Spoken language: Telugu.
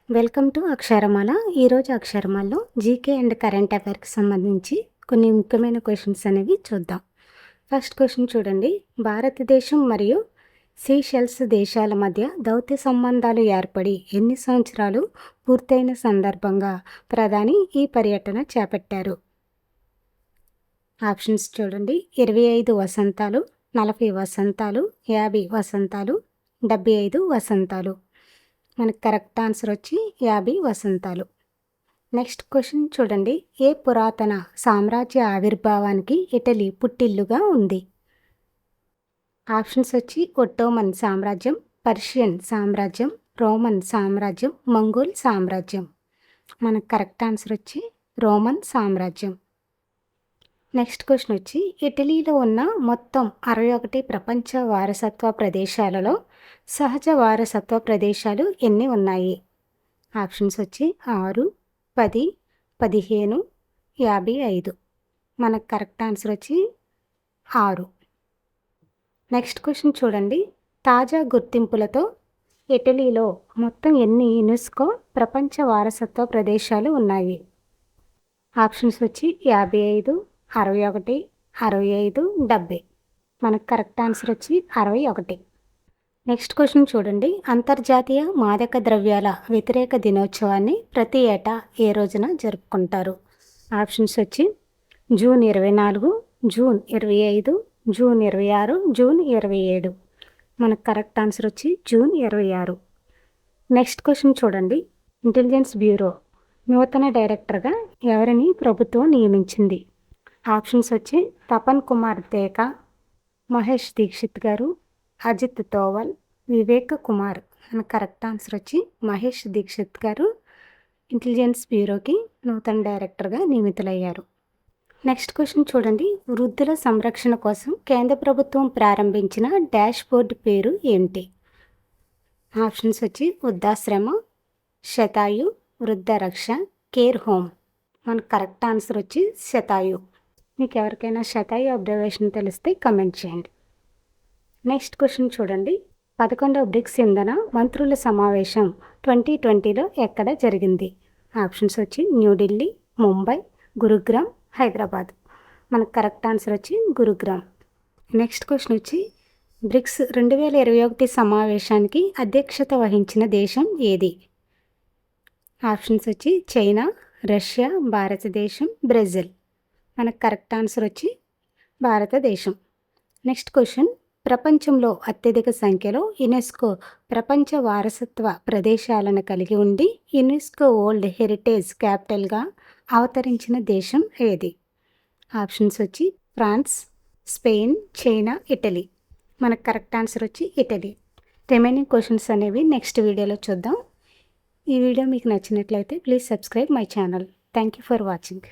Welcome to Aksharamala. ఈరోజు అక్షరమాలలో జీకే అండ్ కరెంట్ అఫైర్కి సంబంధించి కొన్ని ముఖ్యమైన క్వశ్చన్స్ అనేవి చూద్దాం. ఫస్ట్ క్వశ్చన్ చూడండి. భారతదేశం మరియు సీషెల్స్ దేశాల మధ్య దౌత్య సంబంధాలు ఏర్పడి ఎన్ని సంవత్సరాలు పూర్తయిన సందర్భంగా ప్రధాని ఈ పర్యటన చేపట్టారు? ఆప్షన్స్ చూడండి. 25 వసంతాలు, 40 వసంతాలు, 50 వసంతాలు, 75 వసంతాలు. మనకు కరెక్ట్ ఆన్సర్ వచ్చి 50 వసంతాలు. నెక్స్ట్ క్వశ్చన్ చూడండి. ఏ పురాతన సామ్రాజ్య ఆవిర్భావానికి ఇటలీ పుట్టిల్లుగా ఉంది? ఆప్షన్స్ వచ్చి ఒట్టోమన్ సామ్రాజ్యం, పర్షియన్ సామ్రాజ్యం, రోమన్ సామ్రాజ్యం, మంగోల్ సామ్రాజ్యం. మనకు కరెక్ట్ ఆన్సర్ వచ్చి రోమన్ సామ్రాజ్యం. నెక్స్ట్ క్వశ్చన్ వచ్చి ఇటలీలో ఉన్న మొత్తం 61 ప్రపంచ వారసత్వ ప్రదేశాలలో సహజ వారసత్వ ప్రదేశాలు ఎన్ని ఉన్నాయి? ఆప్షన్స్ వచ్చి 6, 10, 15, 55. మనకు కరెక్ట్ ఆన్సర్ వచ్చి 6. నెక్స్ట్ క్వశ్చన్ చూడండి. తాజా గుర్తింపులతో ఇటలీలో మొత్తం ఎన్ని యునెస్కో ప్రపంచ వారసత్వ ప్రదేశాలు ఉన్నాయి? ఆప్షన్స్ వచ్చి 55, 61, 65, 70. మనకు కరెక్ట్ ఆన్సర్ వచ్చి 61. నెక్స్ట్ క్వశ్చన్ చూడండి. అంతర్జాతీయ మాదక ద్రవ్యాల వ్యతిరేక దినోత్సవాన్ని ప్రతి ఏటా ఏ రోజున జరుపుకుంటారు? ఆప్షన్స్ వచ్చి జూన్ 24, జూన్ 25, జూన్ 26, జూన్ 27. మనకు కరెక్ట్ ఆన్సర్ వచ్చి జూన్ 26. నెక్స్ట్ క్వశ్చన్ చూడండి. ఇంటెలిజెన్స్ బ్యూరో నూతన డైరెక్టర్గా ఎవరిని ప్రభుత్వం నియమించింది? ఆప్షన్స్ వచ్చి తపన్ కుమార్ దేకా, మహేష్ దీక్షిత్ గారు, అజిత్ దోవల్, వివేక్ కుమార్. మన కరెక్ట్ ఆన్సర్ వచ్చి మహేష్ దీక్షిత్ గారు ఇంటెలిజెన్స్ బ్యూరోకి నూతన డైరెక్టర్గా నియమితులయ్యారు. నెక్స్ట్ క్వశ్చన్ చూడండి. వృద్ధుల సంరక్షణ కోసం కేంద్ర ప్రభుత్వం ప్రారంభించిన డాష్ బోర్డు పేరు ఏంటి? ఆప్షన్స్ వచ్చి వృద్ధాశ్రమ, శతాయు, వృద్ధ రక్ష, కేర్ హోమ్. మన కరెక్ట్ ఆన్సర్ వచ్చి శతాయు. మీకు ఎవరికైనా శతాయు అబ్జర్వేషన్ తెలిస్తే కమెంట్ చేయండి. నెక్స్ట్ క్వశ్చన్ చూడండి. 11వ బ్రిక్స్ ఇంధన మంత్రుల సమావేశం 2020లో ఎక్కడ జరిగింది? ఆప్షన్స్ వచ్చి న్యూఢిల్లీ, ముంబై, గురుగ్రామ్, హైదరాబాద్. మనకు కరెక్ట్ ఆన్సర్ వచ్చి గురుగ్రామ్. నెక్స్ట్ క్వశ్చన్ వచ్చి బ్రిక్స్ 2021 సమావేశానికి అధ్యక్షత వహించిన దేశం ఏది? ఆప్షన్స్ వచ్చి చైనా, రష్యా, భారతదేశం, బ్రెజిల్. మనకు కరెక్ట్ ఆన్సర్ వచ్చి భారతదేశం. Next question. ప్రపంచంలో అత్యధిక సంఖ్యలో యునెస్కో ప్రపంచ వారసత్వ ప్రదేశాలను కలిగి ఉండి యునెస్కో వరల్డ్ హెరిటేజ్ క్యాపిటల్గా అవతరించిన దేశం ఏది? ఆప్షన్స్ వచ్చి ఫ్రాన్స్, స్పెయిన్, చైనా, ఇటలీ. మనకు కరెక్ట్ ఆన్సర్ వచ్చి ఇటలీ. రిమైనింగ్ క్వశ్చన్స్ అనేవి నెక్స్ట్ వీడియోలో చూద్దాం. ఈ వీడియో మీకు నచ్చినట్లయితే please subscribe my channel. Thank you for watching.